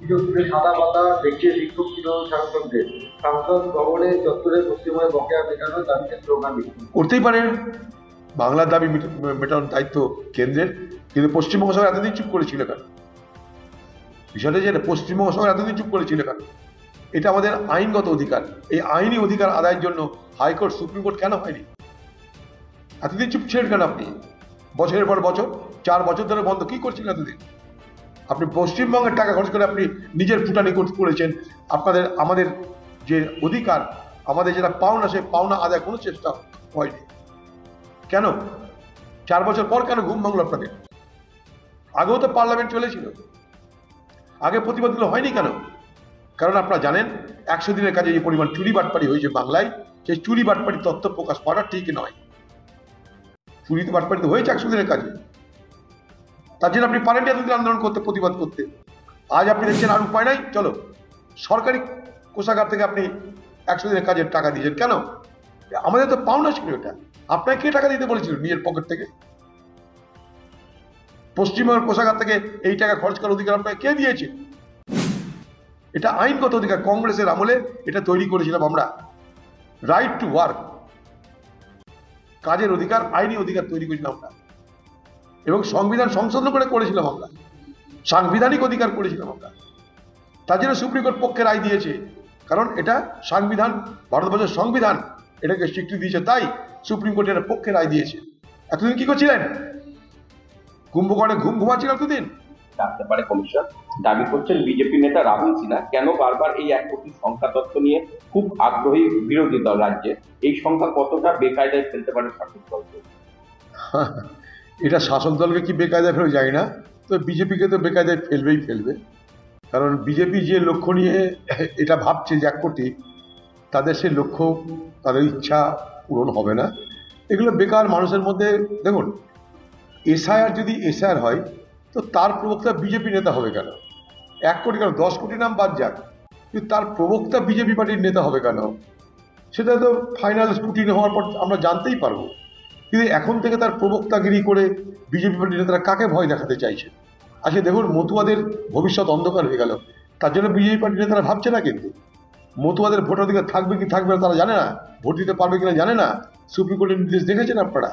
সাদা পাতা দেখিয়ে বিক্ষোভ তৃণমূল সাংসদদের সংসদ ভবনে চত্বরে পশ্চিমবঙ্গে বকেয়া মেটানোর দাবিতে স্লোগান দিচ্ছে। করতেই পারে, বাংলার দাবি মেটানোর দায়িত্ব কেন্দ্রের, কিন্তু পশ্চিমবঙ্গ সরকার এতদিন চুপ করেছিল কেন? বিষয়টা যে পশ্চিমবঙ্গ সরকার এতদিন চুপ করেছিল কেন? এটা আমাদের আইনগত অধিকার। এই আইনি অধিকার আদায়ের জন্য হাইকোর্ট সুপ্রিম কোর্ট কেন হয়নি? এতদিন চুপ ছিলেন কেন আপনি? বছরের পর বছর, 4 বছর ধরে বন্ধ কি করছিলেন এতদিন? আপনি পশ্চিমবঙ্গের টাকা খরচ করে আপনি নিজের ফুটানি করেছেন। আমাদের যে অধিকার, আমাদের যেটা পাওনা, সেই পাওনা আদায় কোনো চেষ্টা হয়নি কেন? 4 বছর পর কেন ঘুম ভাঙলো আপনাদের? আগেও তো পার্লামেন্ট চলেছিল, আগে প্রতিবাদগুলো হয়নি কেন? কারণ আপনারা জানেন 100 দিনের কাজে যে পরিমাণ চুরি বাটপাড়ি হয়েছে বাংলায়, সেই চুরি বাটপাড়ি তথ্য প্রকাশ করা ঠিক নয়। চুরি তো বাটপাড়ি তো হয়েছে 100 দিনের কাজে, তার জন্য আপনি পারেন এতদিন আন্দোলন করতে, প্রতিবাদ করতে। আজ আপনি দেখছেন আর উপায় নাই, চলো সরকারি কোষাগার থেকে আপনি 100 দিনের কাজের টাকা দিয়েছেন কেন? আমাদের তো পাওনা ছিল এটা। আপনাকে কে টাকা দিতে বলেছিল নিজের পকেট থেকে? পশ্চিমবঙ্গের কোষাগার থেকে এই টাকা খরচ করার অধিকার আপনাকে কে দিয়েছে? এটা আইনগত অধিকার। কংগ্রেসের আমলে এটা তৈরি করেছিলাম আমরা, রাইট টু ওয়ার্ক, কাজের অধিকার, আইনি অধিকার তৈরি করেছিলাম আমরা, এবং সংবিধান সংশোধন করে করেছিলাম আমরা, সাংবিধানিক অধিকার করেছিলাম আমরা। তার জন্য সুপ্রিম কোর্ট পক্ষে রায় দিয়েছে, কারণ এটা সংবিধান, ভারতবর্ষের সংবিধান এটাকে স্বীকৃতি দিয়েছে, তাই সুপ্রিম কোর্ট এর পক্ষে রায় দিয়েছে। এতদিন কি করছিলেন? কুম্ভকর্ণে ঘুমাচ্ছিল এতদিন। জানতে পারে কমিশন। দাবি করছেন বিজেপি নেতা রাহুল সিনহা, কেন বারবার এই 1 কোটি সংখ্যা তত্ত্ব নিয়ে খুব আগ্রহী বিরোধী দল রাজ্যে? এই সংখ্যা কতটা বেকায়দায় ফেলতে পারে শাসক দলকে? এটা শাসক দলকে কি বেকায়দায় ফেলবে জানি না, তো বিজেপিকে তো বেকায়দায় ফেলবে। কারণ বিজেপি যে লক্ষ্য নিয়ে এটা ভাবছে যে 1 কোটি, তাদের সেই লক্ষ্য, তাদের ইচ্ছা পূরণ হবে না। এগুলো বেকার মানুষের মধ্যে। দেখুন, এসআইআর যদি এসআইআর হয়, তো তার প্রবক্তা বিজেপি নেতা হবে কেন? 1 কোটি কেন, 10 কোটি নাম বাদ যাক, কিন্তু তার প্রবক্তা বিজেপি পার্টির নেতা হবে কেন? সেটা তো ফাইনাল স্ক্রুটিনি হওয়ার পর আমরা জানতেই পারবো। কিন্তু এখন থেকে তার প্রবক্তাগিরি করে বিজেপি পার্টির নেতারা কাকে ভয় দেখাতে চাইছে? আজকে দেখুন, মতুয়াদের ভবিষ্যৎ অন্ধকার হয়ে গেল। তার জন্য বিজেপি পার্টির নেতারা ভাবছে না, কিন্তু মতুয়াদের ভোটাধিকার থাকবে কি থাকবে না তারা জানে না, ভোট দিতে পারবে কিনা জানে না। সুপ্রিম কোর্টের নির্দেশ দেখেছেন আপনারা?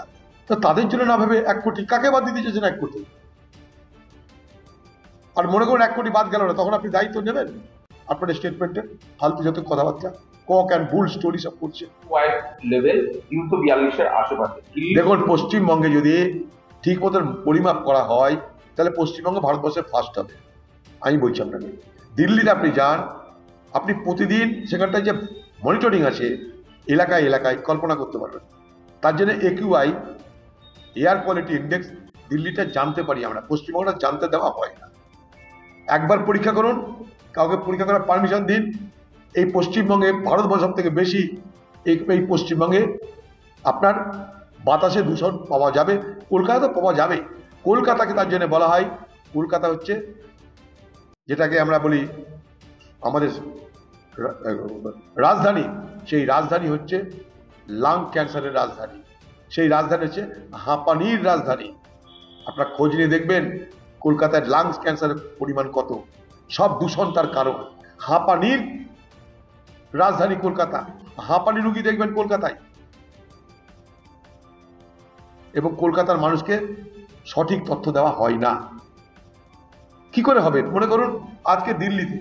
তো তাদের জন্য না ভেবে 1 কোটি, কাকে বাদ দিতে চেয়েছেন 1 কোটি? আর মনে করুন 1 কোটি বাদ গেল না, তখন আপনি দায়িত্ব নেবেন আপনাদের স্টেটমেন্টের? ফালতু যত কথাবার্তা, কক অ্যান্ড বুল স্টোরি সব করছে। লেভেল 342 এর আশেপাশে। দেখুন, পশ্চিমবঙ্গে যদি ঠিক মতন পরিমাপ করা হয়, তাহলে পশ্চিমবঙ্গ ভারতবর্ষের ফার্স্ট হবে। আমি বলছি আপনাকে, দিল্লিতে আপনি যান, আপনি প্রতিদিন সেখানটায় যে মনিটরিং আছে এলাকায় এলাকায়, কল্পনা করতে পারবেন। তার জন্য AQI, এয়ার কোয়ালিটি ইন্ডেক্স, দিল্লিটা জানতে পারি আমরা, পশ্চিমবঙ্গটা জানতে দেওয়া হয় না। একবার পরীক্ষা করুন, কাউকে পরীক্ষা করার পারমিশন দিন। এই পশ্চিমবঙ্গে, ভারতবর্ষ সব থেকে বেশি এই পশ্চিমবঙ্গে আপনার বাতাসে দূষণ পাওয়া যাবে। কলকাতা তো পাওয়া যাবে। কলকাতাকে তার জন্য বলা হয়, কলকাতা হচ্ছে যেটাকে আমরা বলি আমাদের রাজধানী, সেই রাজধানী হচ্ছে লাং ক্যান্সারের রাজধানী, সেই রাজধানী হচ্ছে হাঁপানির রাজধানী। আপনারা খোঁজ নিয়ে দেখবেন কলকাতায় লাংস ক্যান্সারের পরিমাণ কত, সব দূষণ তার কারণ। হাঁপানির রাজধানী কলকাতা, হাঁপানি রুগী দেখবেন কলকাতায়। এবং কলকাতার মানুষকে সঠিক তথ্য দেওয়া হয় না। কি করে হবে? মনে করুন আজকে দিল্লিতে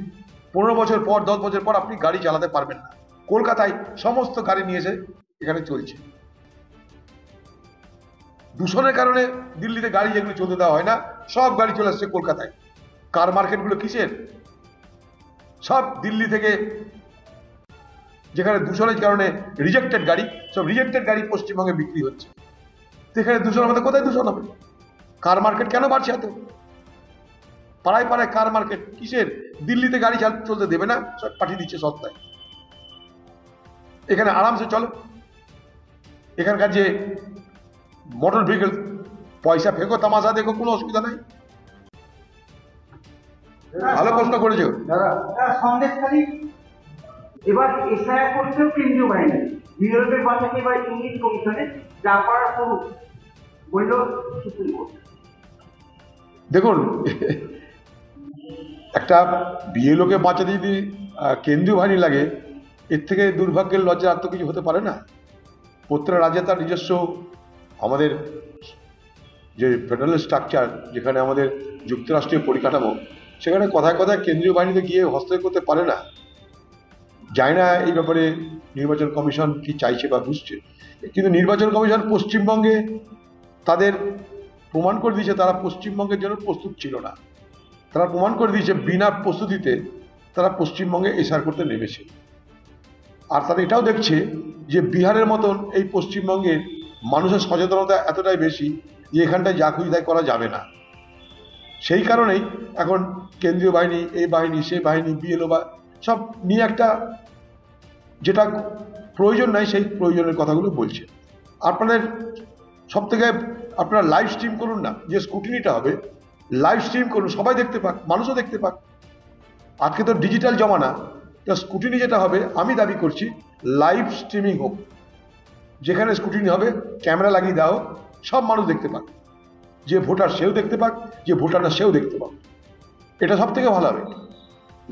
15 বছর পর, 10 বছর পর আপনি গাড়ি চালাতে পারবেন না। কলকাতায় সমস্ত গাড়ি নিয়ে এসে এখানে চলছে। দূষণের কারণে দিল্লিতে গাড়ি যেগুলো চলতে দেওয়া হয় না, সব গাড়ি চলে আসছে কলকাতায়। কার মার্কেটগুলো কিসের? সব দিল্লি থেকে, যেখানে দূষণের কারণে রিজেক্টেড গাড়ি, সব রিজেক্টেড গাড়ি পশ্চিমবঙ্গে বিক্রি হচ্ছে। সেখানে দূষণ আমাদের কোথায় দূষণ হবে? কার মার্কেট কেন বাড়ছে এত? পাড়ায় পাড়ায় কার মার্কেট কিসের? দিল্লিতে গাড়ি চলতে দেবে না, সব পাঠিয়ে দিচ্ছে সস্তায়। এখানে আরামসে চলো। এখানকার যে মোটর ভেহিকেল, পয়সা ফেঁকো, তামাশা দেখো, কোনো অসুবিধা নাই। ভালো প্রশ্ন করেছো দাদা। সন্দেশখালী এবার এসআইআর করছে কেন্দ্রীয় বাহিনী, বিরোধীদের পাশাপাশি এবার ইংলিশ কমিশনে যা করার করুক বলল সুপ্রিম কোর্ট। দেখুন, একটা বিএলওকে বাঁচাতে যদি কেন্দ্রীয় বাহিনী লাগে, এর থেকে দুর্ভাগ্যের লজ্জা আর তো কিছু হতে পারে না। প্রত্যেকটা রাজ্যে তার নিজস্ব আমাদের যে ফেডারেল স্ট্রাকচার, যেখানে আমাদের যুক্তরাষ্ট্রীয় পরিকাঠামো, সেখানে কথায় কথায় কেন্দ্রীয় বাহিনীতে গিয়ে হস্তক্ষেপ করতে পারে না। জানি না এই ব্যাপারে নির্বাচন কমিশন কি চাইছে বা বুঝছে, কিন্তু নির্বাচন কমিশন পশ্চিমবঙ্গে তাদের প্রমাণ করে দিয়েছে তারা পশ্চিমবঙ্গের জন্য প্রস্তুত ছিল না। তারা প্রমাণ করে দিয়েছে বিনা প্রস্তুতিতে তারা পশ্চিমবঙ্গে এসআর করতে নেমেছে। আর তারা এটাও দেখছে যে বিহারের মতন এই পশ্চিমবঙ্গের মানুষের সচেতনতা এতটাই বেশি যে এখানটায় যা খুশি তাই করা যাবে না। সেই কারণেই এখন কেন্দ্রীয় বাহিনী, এই বাহিনী, সেই বাহিনী, বিএলও বা সব নিয়ে একটা যেটা প্রয়োজন নাই সেই প্রয়োজনের কথাগুলো বলছে। আপনাদের সব থেকে আপনারা লাইভ স্ট্রিম করুন না, যে স্কুটিনিটা হবে লাইভ স্ট্রিম করুন, সবাই দেখতে পাক, মানুষও দেখতে পাক। আজকে তো ডিজিটাল জমানা, তো স্কুটিনি যেটা হবে আমি দাবি করছি লাইভ স্ট্রিমিং হোক, যেখানে স্কুটিনি হবে ক্যামেরা লাগিয়ে দেওয়া হোক, সব মানুষ দেখতে পাক, যে ভোটার সেও দেখতে পাক, যে ভোটার না সেও দেখতে পাক। এটা সব থেকে ভালো হবে।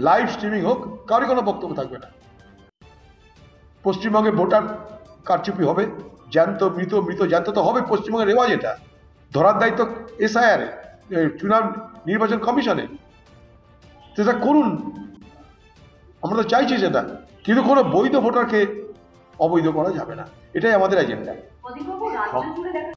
লাইভ স্ট্রিমিং হোক, কারোর কোনো বক্তব্য থাকবে না। পশ্চিমবঙ্গে ভোটার কারচুপি হবে, জ্যান্ত মৃত, মৃত জ্যান্ত তো হবে, পশ্চিমবঙ্গের রেওয়াজ। এটা ধরার দায়িত্ব এসআইআর, চুনাব নির্বাচন কমিশনে। সেটা করুন, আমরা তো চাইছি সেটা, কিন্তু কোনো বৈধ ভোটারকে অবৈধ করা যাবে না, এটাই আমাদের এজেন্ডা।